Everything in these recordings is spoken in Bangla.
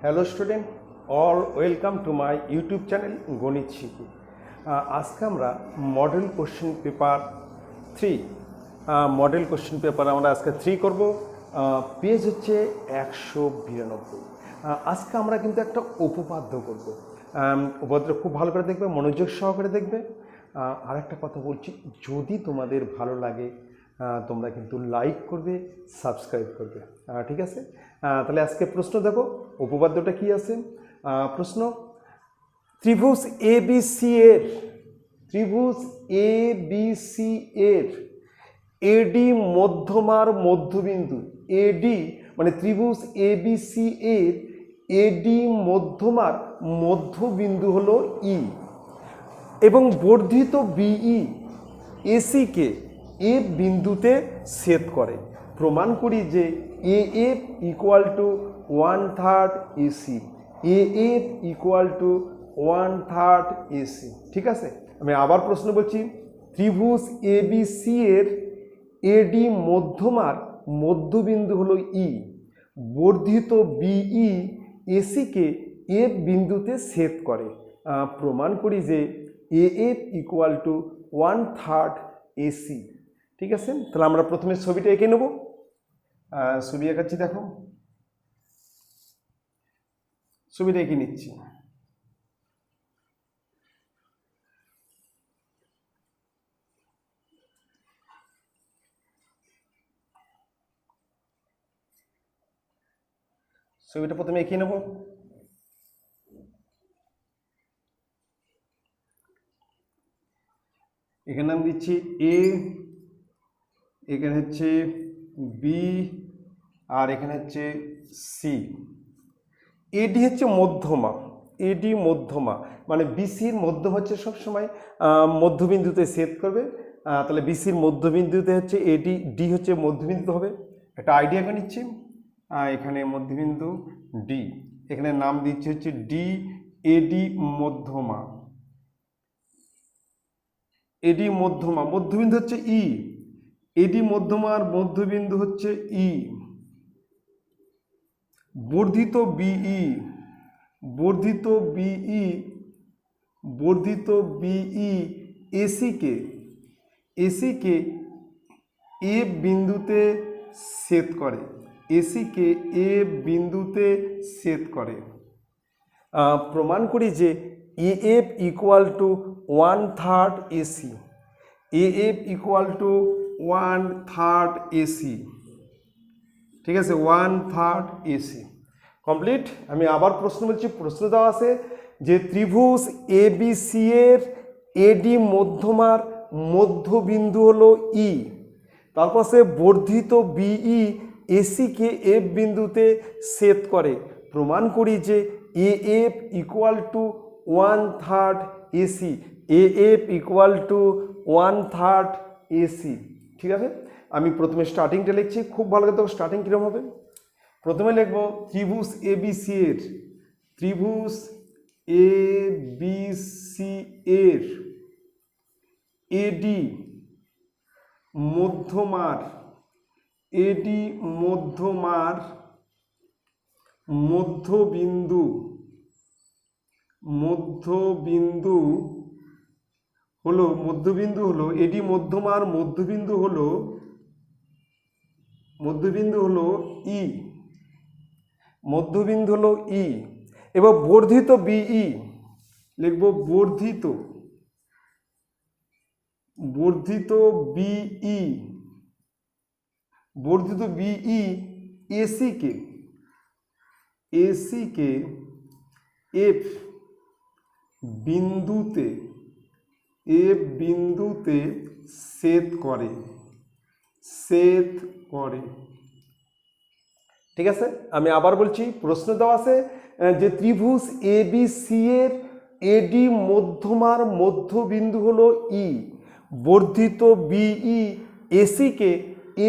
Hello student, all welcome to my YouTube channel গণিত শিখি। আজকে আমরা model question paper 3 model question paper আমরা আজকে 3 করব। পেজ হচ্ছে 192। আজকে আমরা কিন্তু একটা উপপাদ্য করব। উপপাদ্য খুব ভালো করে দেখবে, মনোযোগ সহকারে দেখবে। আর একটা কথা বলছি, যদি তোমাদের ভালো লাগে তোমরা কিন্তু লাইক করবে, সাবস্ক্রাইব করবে, ঠিক আছে? তাহলে আজকে প্রশ্ন দেখো, উপপাদ্যটা কি আছে। প্রশ্ন, ত্রিভুজ এবিসি এর এডি মধ্যমার মধ্যবিন্দু, এডি মানে ত্রিভুজ এবিসি এর এডি মধ্যমার মধ্যবিন্দু হলো ই, এবং বর্ধিত বিই এসিকে এ বিন্দুতে ছেদ করে। প্রমাণ করি যে A F equal to 1/3 AC, A F equal to 1/3 AC. ঠিক আছে, আমি আবার প্রশ্ন বলছি, ত্রিভুজ এবিসি এর এডি মধ্যমার মধ্যবিন্দু হলো ই, বর্ধিত বিই এসিকে এ বিন্দুতে ছেদ করে। প্রমাণ করি যে A F equal to 1/3 AC. ঠিক আছে, তাহলে আমরা প্রথমে ছবিটা এঁকে নেব। ছবি এঁকাচ্ছি, দেখো ছবিটা এঁকে নিচ্ছি। ছবিটা প্রথমে এঁকে নেব। এখানে নাম দিচ্ছি এ, এখানে হচ্ছে বি, আর এখানে হচ্ছে সি। এডি হচ্ছে মধ্যমা, এডি মধ্যমা মানে বিসির মধ্যম হচ্ছে সবসময় মধ্যবিন্দুতে ছেদ করবে। তাহলে বিসির মধ্যবিন্দুতে হচ্ছে এডি, ডি হচ্ছে মধ্যবিন্দু হবে। একটা আইডিয়া করে নিচ্ছি, এখানে মধ্যবিন্দু ডি, এখানে নাম দিচ্ছি হচ্ছে ডি, এডি মধ্যমা, এডি মধ্যমা, মধ্যবিন্দু হচ্ছে ই, এডি মধ্যমার মধ্যবিন্দু হচ্ছে ই, বর্ধিত বিই, বর্ধিত বিই, বর্ধিত বিই এসিকে, এসিকে এ বিন্দুতে ছেদ করে, এসিকে এ বিন্দুতে ছেদ করে। প্রমাণ করি যে A F equal to 1/3 AC, A F equal to 1/3 AC. ঠিক আছে, 1/3 এসি কমপ্লিট। আমি আবার প্রশ্ন বলছি, প্রশ্ন দেওয়া আছে যে ত্রিভুজ এবিসি এর এডি মধ্যমার মধ্যবিন্দু হলো ই, তারপর সে বর্ধিত বিই এসিকে এফ বিন্দুতে ছেদ করে। প্রমাণ করি যে A F equal to 1/3 AC, A F equal to 1/3 AC. ঠিক আছে, আমি প্রথমে স্টার্টিংটা লিখছি, খুব ভালো করে। স্টার্টিং কীরকম হবে? প্রথমে লিখব ত্রিভুজ এবিসি এর, ত্রিভুজ এবিসি এর এডি মধ্যমার, এডি মধ্যমার মধ্যবিন্দু, মধ্যবিন্দু হলো, মধ্যবিন্দু হলো এডি মধ্যমার মধ্যবিন্দু হলো, মধ্যবিন্দু হলো ই, মধ্যবিন্দু হলো ই। এবার বর্ধিত বিই লিখব, বর্ধিত, বর্ধিত বিই, বর্ধিত বিই এসিকে, এসিকে এফ বিন্দুতে, এফ বিন্দুতে ছেদ করে, ছেদ করে। ঠিক আছে, আমি আবার বলছি, প্রশ্ন দেওয়া আছে যে ত্রিভুজ এবিসি এর এডি মধ্যমার মধ্যবিন্দু হলো ই, বর্ধিত বিই এসিকে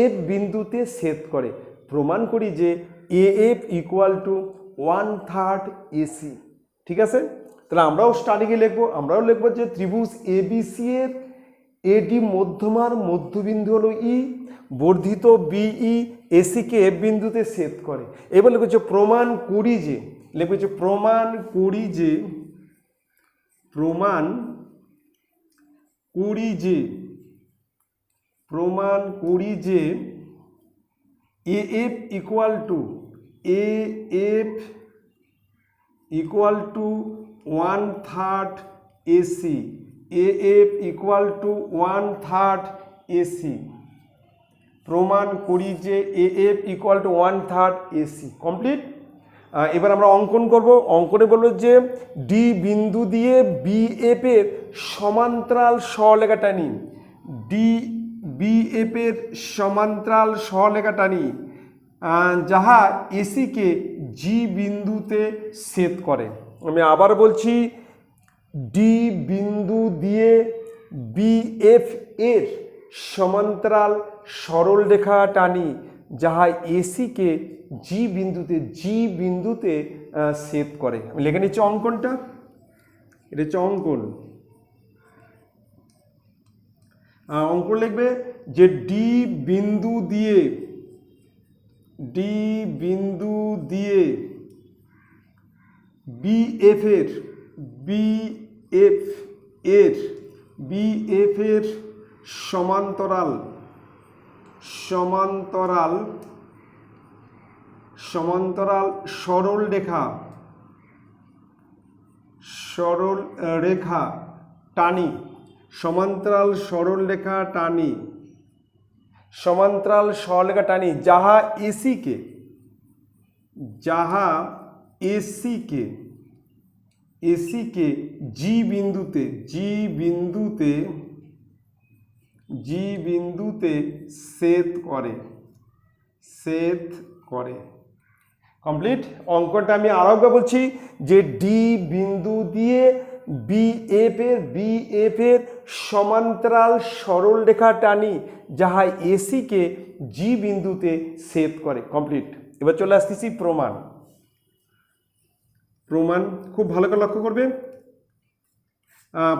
এফ বিন্দুতে ছেদ করে। প্রমাণ করি যে A F equal to 1/3 AC. ঠিক আছে, তাহলে আমরাও স্টার্টিংয়ে লিখবো, আমরাও লিখবো যে ত্রিভুজ এবিসি এর এডি মধ্যমার মধ্যবিন্দু হলো ই, বর্ধিত বিই এসিকে এফ বিন্দুতে ছেদ করে। এবার লিখছে প্রমাণ করি যে, লিখবে হচ্ছে প্রমাণ করি যে প্রমাণ করি যে AF equal to 1/3 AC, AF equal to 1/3 AC, প্রমাণ করি যে AF equal to 1/3 AC। Complete. এবার আমরা অঙ্কন করব। অঙ্কনে বলবো যে ডি বিন্দু দিয়ে BF এর সমান্তরাল সরলরেখা টানি, BF এর সমান্তরাল সরলরেখা টানি যাহা এসিকে জি বিন্দুতে ছেদ করে। আমি আবার বলছি, ডি বিন্দু দিয়ে BF এর সমান্তরাল সরলরেখা টানি যাহা এসিকে জি বিন্দুতে ছেদ করে। আমি লিখে নিচ্ছি অঙ্কনটা, এটা হচ্ছে অঙ্কন। অঙ্কন লিখবে যে ডি বিন্দু দিয়ে BF এর সমান্তরাল সরলরেখা টানি, সমান্তরাল সরলরেখা টানি যাহা এসিকে জি বিন্দুতে ছেদ করে। কমপ্লিট। অঙ্কটা আমি আরেকবার বলছি যে ডি বিন্দু দিয়ে BF এর সমান্তরাল সরলরেখা টানি যাহা এসিকে জি বিন্দুতে ছেদ করে। কমপ্লিট। এবার চলে আসতেছি প্রমাণ। খুব ভালো করে লক্ষ্য করবে।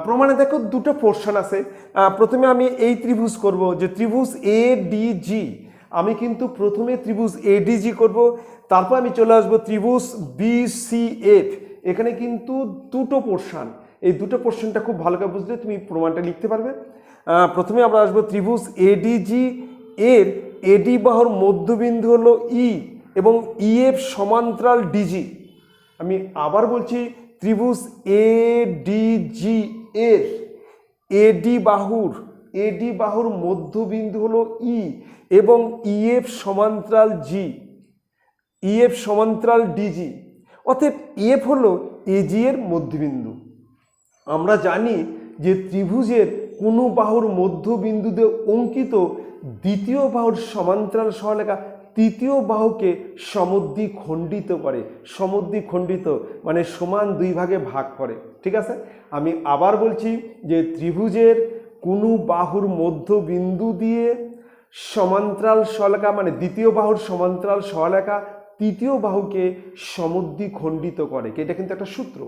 প্রমাণে দেখো দুটো পোর্শন আছে। প্রথমে আমি এই ত্রিভুজ করব, যে ত্রিভুজ ADG। আমি কিন্তু প্রথমে ত্রিভুজ ADG করব, তারপর আমি চলে আসবো ত্রিভুজ BCF। এখানে কিন্তু দুটো পোর্শন, এই দুটো পোর্শনটা খুব ভালো করে বুঝলে তুমি প্রমাণটা লিখতে পারবে। প্রথমে আমরা আসবো ত্রিভুজ ADG এর AD বাহুর মধ্যবিন্দু হলো E এবং EF সমান্তরাল DG। আমি আবার বলছি, ত্রিভুজ ADG এর AD বাহুর মধ্যবিন্দু হলো E এবং EF সমান্তরাল DG। অতএব F হলো AG এর মধ্যবিন্দু। আমরা জানি যে ত্রিভুজের কোনো বাহুর মধ্যবিন্দুতে অঙ্কিত দ্বিতীয় বাহুর সমান্তরাল সরলরেখা তৃতীয় বাহুকে সমদ্বিখণ্ডিত করে। সমদ্বিখণ্ডিত মানে সমান দুই ভাগে ভাগ করে। ঠিক আছে। আমি আবার বলছি যে ত্রিভুজের কোনো বাহুর মধ্যবিন্দু দিয়ে সমান্তরাল সরলরেখা মানে দ্বিতীয় বাহুর সমান্তরাল সরলরেখা তৃতীয় বাহুকে সমদ্বিখণ্ডিত করে। এটা কিন্তু একটা সূত্র।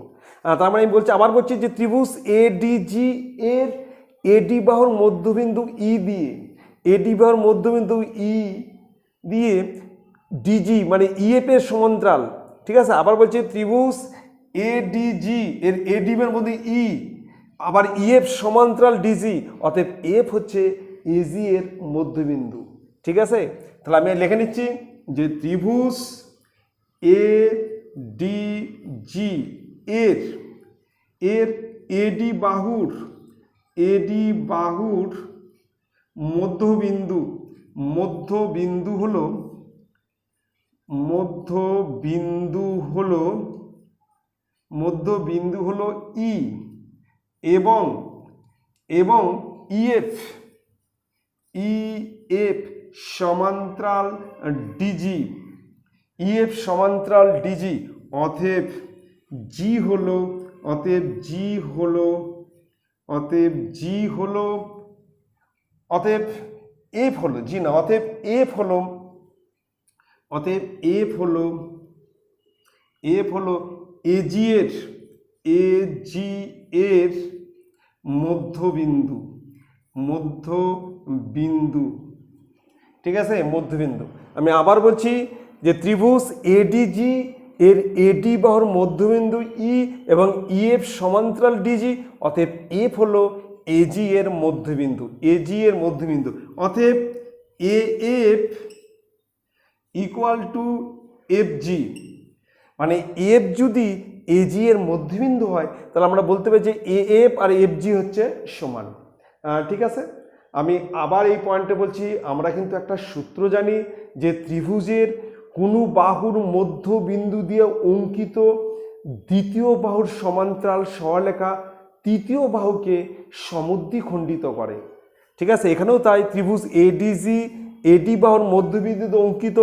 তার মানে আমি আবার বলছি যে ত্রিভুজ ADG এর AD বাহুর মধ্যবিন্দু E দিয়ে DG মানে EF এর সমান্তরাল। ঠিক আছে। আবার বলছি ত্রিভুজ ADG এর AD এর মধ্যে E আবার EF সমান্তরাল DG, অতএব F হচ্ছে AG এর মধ্যবিন্দু। ঠিক আছে। তাহলে আমি লিখে নিচ্ছি যে ত্রিভুজ ADG এর AD বাহুর মধ্যবিন্দু হলো E এবং EF সমান্তরাল DG। অতএব F হলো AG এর মধ্যবিন্দু। ঠিক আছে, মধ্যবিন্দু। আমি আবার বলছি যে ত্রিভুজ ADG এর এডি বাহুর মধ্যবিন্দু ই এবং ইএফ সমান্তরাল ডিজি, অতএব এফ হলো এজি এর মধ্যবিন্দু, এজি এর মধ্যবিন্দু। অতএব A F equal to F G, মানে এফ যদি এজি এর মধ্যবিন্দু হয় তাহলে আমরা বলতে পারি যে A F R F G হচ্ছে সমান। ঠিক আছে, আমি আবার এই পয়েন্টে বলছি, আমরা কিন্তু একটা সূত্র জানি যে ত্রিভুজের কোনো বাহুর মধ্যবিন্দু দিয়ে অঙ্কিত দ্বিতীয় বাহুর সমান্তরাল সরলরেখা তৃতীয় বাহুকে সমদ্বিখণ্ডিত করে। ঠিক আছে, এখানেও তাই ত্রিভুজ এডিজি এডি বাহুর মধ্যবিন্দুতে অঙ্কিত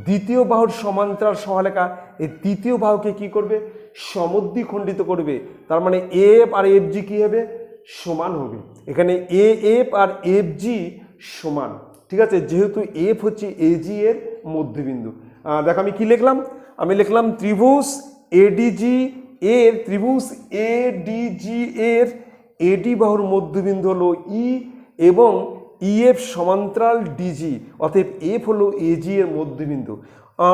দ্বিতীয় বাহুর সমান্তরাল সরলরেখা এই তৃতীয় বাহুকে কি করবে? সমদ্বিখণ্ডিত করবে। তার মানে এফ আর এফ জি কী হবে? সমান হবে। এখানে A F R F G সমান। ঠিক আছে, যেহেতু এফ হচ্ছে এজি এর মধ্যবিন্দু। দেখো আমি কি লিখলাম, আমি লিখলাম ত্রিভুজ এডিজি এর ত্রিভুজ এডিজি এর এডি বাহুর মধ্যবিন্দু হলো ই এবং ইএফ সমান্তরাল ডিজি, অতএব এফ হলো এজি এর মধ্যবিন্দু,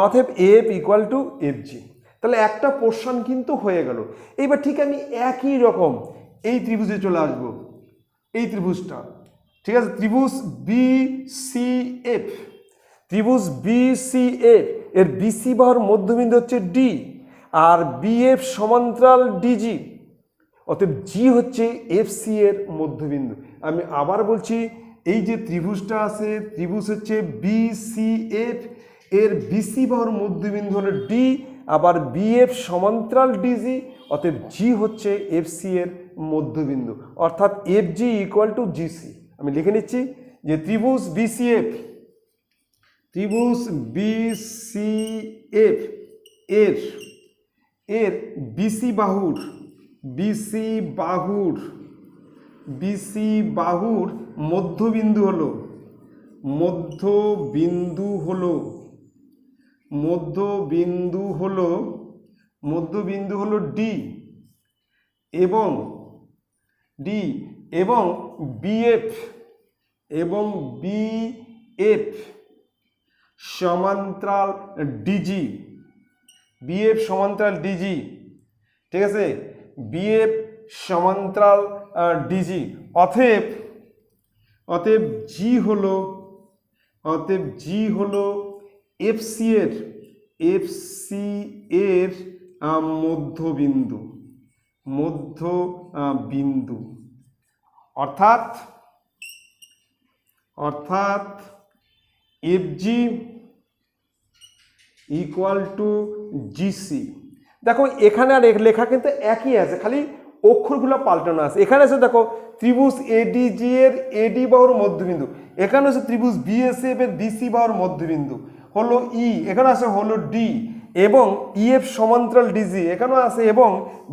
অতএব F equal to F G. তাহলে একটা পোর্শন কিন্তু হয়ে গেল। এইবার ঠিক আমি একই রকম এই ত্রিভুজে চলে আসব, এই ত্রিভুজটা। ঠিক আছে, ত্রিভুজ বি সি এফ, ত্রিভুজ বি সি এফ এর বিসি বাহুর মধ্যবিন্দু হচ্ছে ডি আর বিএফ সমান্তরাল ডিজি, অতএব জি হচ্ছে এফ সি এর মধ্যবিন্দু। আমি আবার বলছি, এই যে ত্রিভুজটা আছে, ত্রিভুজ হচ্ছে বি সি এফ এর বিসি বাহুর মধ্যবিন্দু হলো ডি, আবার বিএফ সমান্তরাল ডিজি, অতএব জি হচ্ছে এফ সি এর মধ্যবিন্দু, অর্থাৎ F G equal to GC. আমি লিখে নিচ্ছি যে ত্রিভুজ বিসিএফ, ত্রিভুজ বিসিএফ এর এর বিসি বাহুর বিসি বাহুর বিসি বাহুর মধ্যবিন্দু হলো মধ্যবিন্দু হলো মধ্যবিন্দু হলো মধ্যবিন্দু হলো ডি এবং ডি এবং বিএফ এবং বিএফ সমান্তরাল ডিজি, বিএফ সমান্তরাল ডিজি। ঠিক আছে, বিএফ সমান্তরাল ডিজি, অতএব অতএব জি হলো অতএব জি হলো এফসি এর এফসি এর মধ্যবিন্দু, মধ্যবিন্দু, অর্থাৎ অর্থাৎ F G equal to GC. দেখো এখানে আর লেখা কিন্তু একই আছে, খালি অক্ষরগুলো পাল্টানো আছে। এখানে আছে দেখো ত্রিভুজ এডিজি এর এডি বাহুর মধ্যবিন্দু, এখানে আছে ত্রিভুজ বিএসএফ এর বিসি বাহুর মধ্যবিন্দু হলো ই, এখানে আছে হলো ডি এবং ইএফ সমান্তরাল ডিজি এখানেও আছে এবং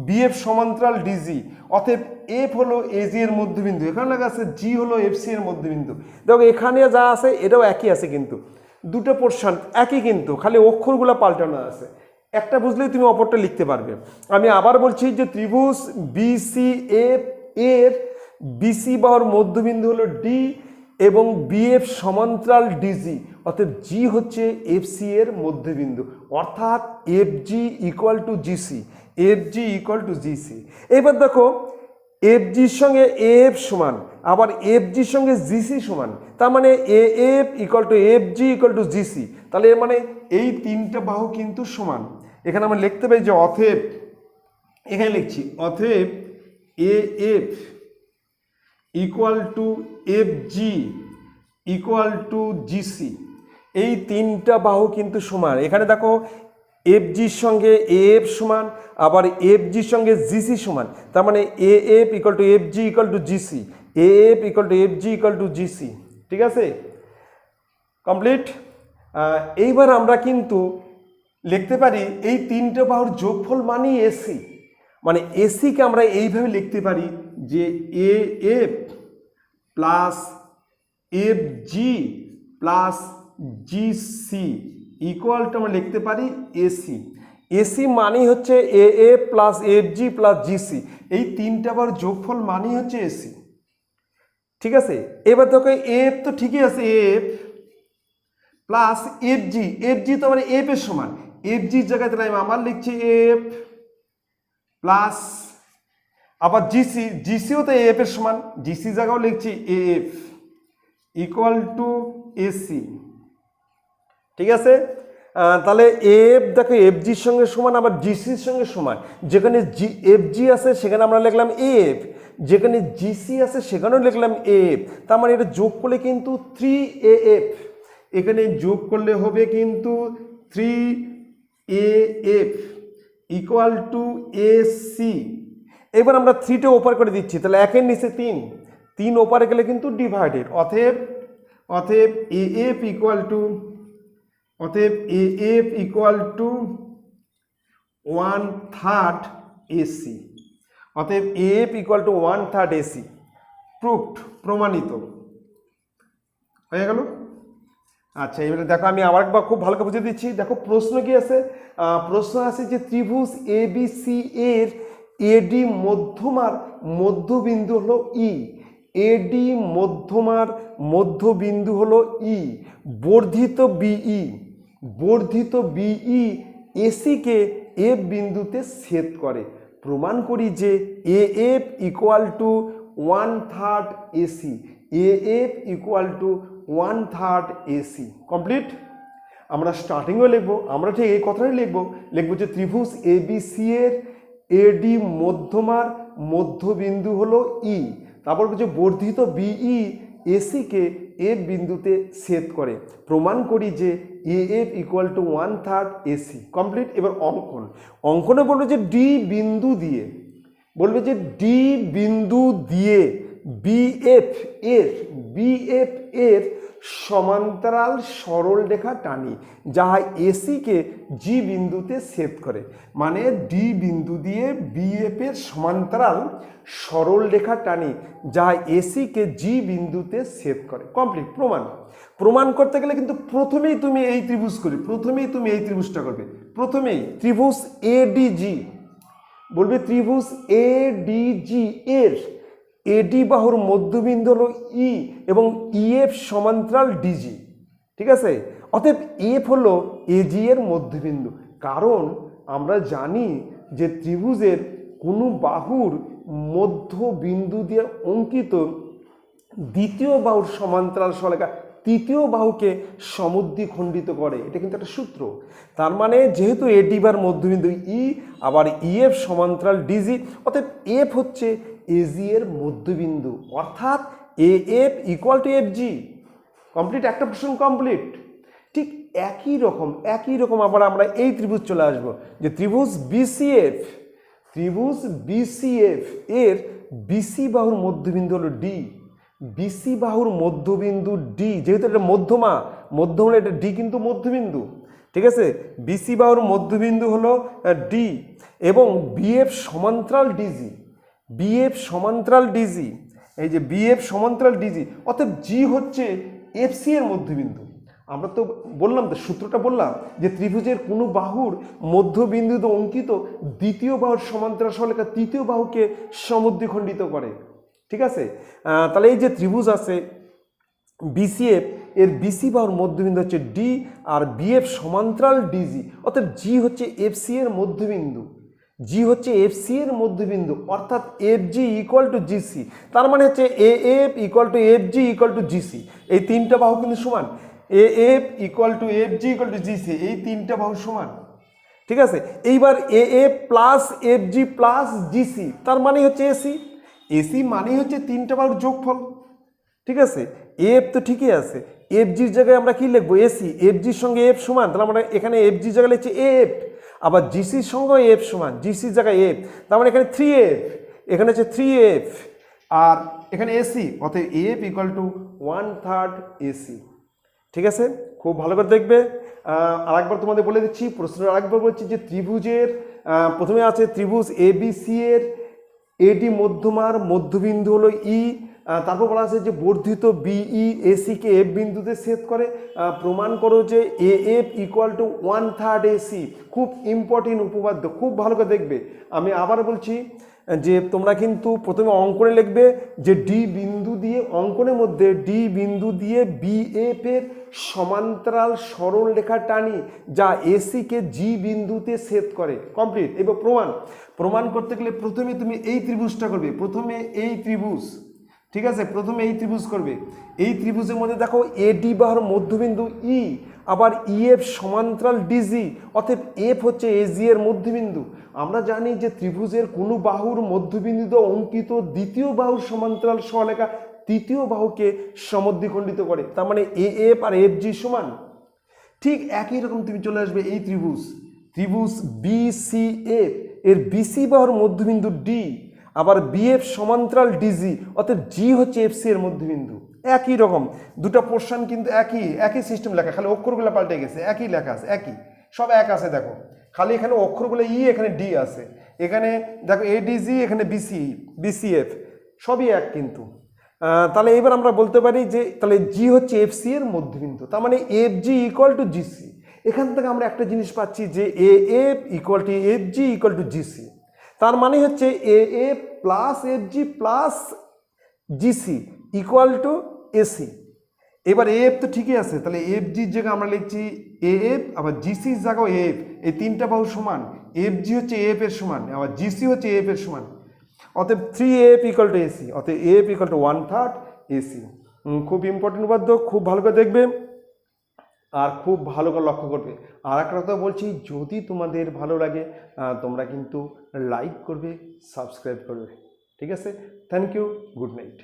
বিএফ সমান্তরাল ডিজি, অতএব এফ হলো এজি এর মধ্যবিন্দু, এখানে লেখা আছে জি হলো এফসি এর মধ্যবিন্দু। দেখো এখানে যা আছে এটাও একই আছে, কিন্তু দুটো পোর্শন একই, কিন্তু খালি অক্ষরগুলো পাল্টানো আছে। একটা বুঝলেই তুমি অপরটা লিখতে পারবে। আমি আবার বলছি যে ত্রিভুজ বিসিএফ এর বিসি বাহুর মধ্যবিন্দু হলো ডি এবং বিএফ সমান্তরাল ডিজি, অতএব জি হচ্ছে এফসি এর মধ্যবিন্দু, অর্থাৎ F G equal to GC, F G equal to GC. এবার দেখো এফ জির সঙ্গে এফ সমান, আবার এফ জির সঙ্গে জিসি সমান, তার মানে A F equal to F G equal to GC. তাহলে এর মানে এই তিনটা বাহু কিন্তু সমান। এখানে আমরা লিখতে পারি যে অতএব, এখানে লিখছি অতএব A F equal to F G equal to GC, এই তিনটা বাহু কিন্তু সমান। এখানে দেখো এফ জির সঙ্গে এফ সমান, আবার এফ জির সঙ্গে জিসি সমান, তার মানে A F equal to F G equal to GC, A F equal to F G equal to GC. ঠিক আছে, কমপ্লিট। এইবার আমরা কিন্তু লিখতে পারি এই তিনটে বাহুর যোগফল মানেই এসি, মানে এসিকে আমরা এইভাবে লিখতে পারি যে A F plus F G plus GC equal to আমরা লিখতে পারি এসি। এসি মানেই হচ্ছে A F plus F G plus GC, এই তিনটা বার যোগফল মানেই হচ্ছে এসি। ঠিক আছে, এবার দেখো এফ তো ঠিকই আছে, F plus F G, F G তো মানে এফ এর সমান, এফ জির জায়গায় তাহলে আমি আমার লিখছি এফ প্লাস আবার জিসি, জিসিও তো এফ এর সমান, জিসি জায়গাও লিখছি এফ ইকুয়াল টু এসি। ঠিক আছে, তাহলে এফ দেখো এফ জির সঙ্গে সমান, আবার জিসির সঙ্গে সমান। যেখানে এফ জি আছে সেখানে আমরা লিখলাম এফ, যেখানে জিসি আছে সেখানেও লিখলাম এফ। তার মানে এটা যোগ করলে কিন্তু 3AF, এখানে যোগ করলে হবে কিন্তু 3AF ইকুয়াল টু এসি। এবার আমরা 3টে ওপার করে দিচ্ছি, তাহলে একের নিচে 3, 3 ওপারে গেলে কিন্তু ডিভাইডেড। অতএব এএফ ইকুয়াল টু, অতএব এএফ ইকুয়াল টু 1/3 এসি। অতএব AF equal to 1/3 AC, proved, প্রমাণিত হয়ে গেল। আচ্ছা, এবারে দেখো আমি আবার একবার খুব ভালো করে বুঝিয়ে দিচ্ছি। দেখো প্রশ্ন কি আছে, প্রশ্ন আছে যে ত্রিভুজ এবিসি এর এডি মধ্যমার মধ্যবিন্দু হলো ই, এডি মধ্যমার মধ্যবিন্দু হলো ই, বর্ধিত বিই এসিকে এফ বিন্দুতে ছেদ করে। প্রমাণ করি যে AF equal to 1/3 AC, AF equal to 1/3 AC. Complete. আমরা স্টার্টিংও লিখবো, আমরা ঠিক এই কথাটাই লিখবো যে ত্রিভুজ এবিসি এর এডি মধ্যমার মধ্যবিন্দু হলো ই, তারপর কিছু বর্ধিত বিই এসিকে এফ বিন্দুতে ছেদ করে। প্রমাণ করি যে AF equal to 1/3 AC. Complete. এবার অঙ্কনে বলবে যে ডি বিন্দু দিয়ে বিএফ এর সমান্তরাল সরল রেখা টানি, যাহা এসিকে জি বিন্দুতে ছেদ করে। মানে ডি বিন্দু দিয়ে বিএফ এর সমান্তরাল সরল রেখা টানি, যাহা এসিকে জি বিন্দুতে ছেদ করে। কমপ্লিট। প্রমাণ করতে গেলে কিন্তু প্রথমেই তুমি এই ত্রিভুজটা করবে। প্রথমেই ত্রিভুজ এডিজি বলবে, ত্রিভুজ এডিজি এর এডি বাহুর মধ্যবিন্দু হলো ই এবং ইএফ সমান্তরাল ডিজি। ঠিক আছে, অতএব এফ হলো এজি এর মধ্যবিন্দু। কারণ আমরা জানি যে ত্রিভুজের কোনো বাহুর মধ্যবিন্দু দিয়ে অঙ্কিত দ্বিতীয় বাহুর সমান্তরাল সরলরেখা তৃতীয় বাহুকে সমদ্বিখণ্ডিত করে। এটা কিন্তু একটা সূত্র। তার মানে যেহেতু এডি বার মধ্যবিন্দু ই, আবার ইএফ সমান্তরাল ডিজি, অতএব এফ হচ্ছে এজি এর মধ্যবিন্দু, অর্থাৎ AF equal to F G. Complete. একটা প্রশ্ন কমপ্লিট। ঠিক একই রকম আবার আমরা এই ত্রিভুজ চলে আসবো যে ত্রিভুজ বিসিএফ এর বিসি বাহুর মধ্যবিন্দু হলো ডি, বিসি বাহুর মধ্যবিন্দু ডি, যেহেতু এটা মধ্যমা হলে এটা ডি কিন্তু মধ্যবিন্দু। ঠিক আছে, বিসি বাহুর মধ্যবিন্দু হলো ডি এবং বিএফ সমান্তরাল ডিজি, এই যে বিএফ সমান্তরাল ডিজি, অর্থাৎ জি হচ্ছে এফসি এর মধ্যবিন্দু। আমরা তো বললাম, তো সূত্রটা বললাম যে ত্রিভুজের কোনো বাহুর মধ্যবিন্দুতে অঙ্কিত দ্বিতীয় বাহুর সমান্তরাল সরলরেখা তৃতীয় বাহুকে সমদ্বিখণ্ডিত করে। ঠিক আছে, তাহলে এই যে ত্রিভুজ আছে বিসিএফ এর বিসি বাহুর মধ্যবিন্দু হচ্ছে ডি আর বিএফ সমান্তরাল ডিজি, অর্থাৎ জি হচ্ছে এফসি এর মধ্যবিন্দু, অর্থাৎ F G equal to GC. তার মানে হচ্ছে AF equal to F G equal to GC. এই তিনটা বাহু কিন্তু সমান। AF equal to F G equal to GC, এই তিনটা বাহু সমান। ঠিক আছে, এইবার AF plus F G plus GC, তার মানে হচ্ছে এসি মানে হচ্ছে তিনটা বাহুর যোগফল। ঠিক আছে, এফ তো ঠিকই আছে, এফ জির জায়গায় আমরা কি লিখবো এসি, এফ জির সঙ্গে এফ সমান, তাহলে আমরা এখানে এফ জির জায়গায় লিখছি এফ, আবার জিসির সঙ্গে এফ সমান, জিসির জায়গায় এফ, তার মানে এখানে 3F, এখানে হচ্ছে 3F আর এখানে এসি, অতএব এফ ইকুয়াল টু 1/3 এসি। ঠিক আছে, খুব ভালো করে দেখবে। আরেকবার তোমাদের বলে দিচ্ছি, প্রশ্ন আরেকবার বলছি যে ত্রিভুজের প্রথমে আছে ত্রিভুজ এবিসি এর এডি মধ্যমার মধ্যবিন্দু হলো ই, তারপর বলা আছে যে বর্ধিত বিই এসিকে এফ বিন্দুতে ছেদ করে, প্রমাণ করো যে A F equal to 1/3 AC. খুব ইম্পর্টেন্ট উপপাদ্য, খুব ভালো করে দেখবে। আমি আবার বলছি যে তোমরা কিন্তু প্রথমে অঙ্কনে লিখবে যে ডি বিন্দু দিয়ে, অঙ্কনের মধ্যে ডি বিন্দু দিয়ে বিএফ এর সমান্তরাল সরল রেখা টানি যা এসিকে জি বিন্দুতে ছেদ করে। কমপ্লিট। এবার প্রমাণ করতে গেলে প্রথমে তুমি এই ত্রিভুজটা করবে, প্রথমে এই ত্রিভুজ, ঠিক আছে, প্রথমে এই ত্রিভুজ করবে। এই ত্রিভুজের মধ্যে দেখো এডি বাহুর মধ্যবিন্দু ই, আবার ইএফ সমান্তরাল ডিজি, অতএব এফ হচ্ছে এজি এর মধ্যবিন্দু। আমরা জানি যে ত্রিভুজের কোনো বাহুর মধ্যবিন্দু অঙ্কিত দ্বিতীয় বাহুর সমান্তরাল সরলরেখা তৃতীয় বাহুকে সমদ্বিখণ্ডিত করে, তার মানে A F R F G সমান। ঠিক একই রকম তুমি চলে আসবে এই ত্রিভুজ বিসিএফ, এর বিসি বাহুর মধ্যবিন্দু ডি, আবার বিএফ সমান্তরাল ডিজি, অর্থাৎ জি হচ্ছে এফসি এর মধ্যবিন্দু। একই রকম দুটো পোর্শন কিন্তু একই সিস্টেম লেখা, খালি অক্ষরগুলো পাল্টে গেছে, একই লেখা আছে, একই সব এক আছে। দেখো খালি এখানে অক্ষরগুলো ই, এখানে ডি আছে, এখানে দেখো এডিজি, এখানে বিসিএফ, সবই এক কিন্তু। তাহলে এবার আমরা বলতে পারি যে তাহলে জি হচ্ছে এফসি এর মধ্যবিন্দু, তার মানে F G equal to GC. এখান থেকে আমরা একটা জিনিস পাচ্ছি যে A F equal to F G equal to GC, তার মানে হচ্ছে A F plus F G plus GC equal to AC. এবার এফ তো ঠিকই আছে, তাহলে এফ জির জায়গায় আমরা লিখছি এ এফ, আবার জিসির জায়গাও এফ, এই তিনটা বাহু সমান, এফ জি হচ্ছে এফ এর সমান, আবার জিসি হচ্ছে এফ এর সমান, অতএব 3AF ইকুয়াল টু এসি, অতএব এফ ইকুয়াল টু 1/3 এসি। খুব ইম্পর্টেন্ট উপাদ্য, খুব ভালো করে দেখবে আর খুব ভালো করে লক্ষ্য করবে। আর একটা কথা বলছি, যদি তোমাদের ভালো লাগে তোমরা কিন্তু লাইক করবে, সাবস্ক্রাইব করবে, ঠিক আছে? Thank you, good night.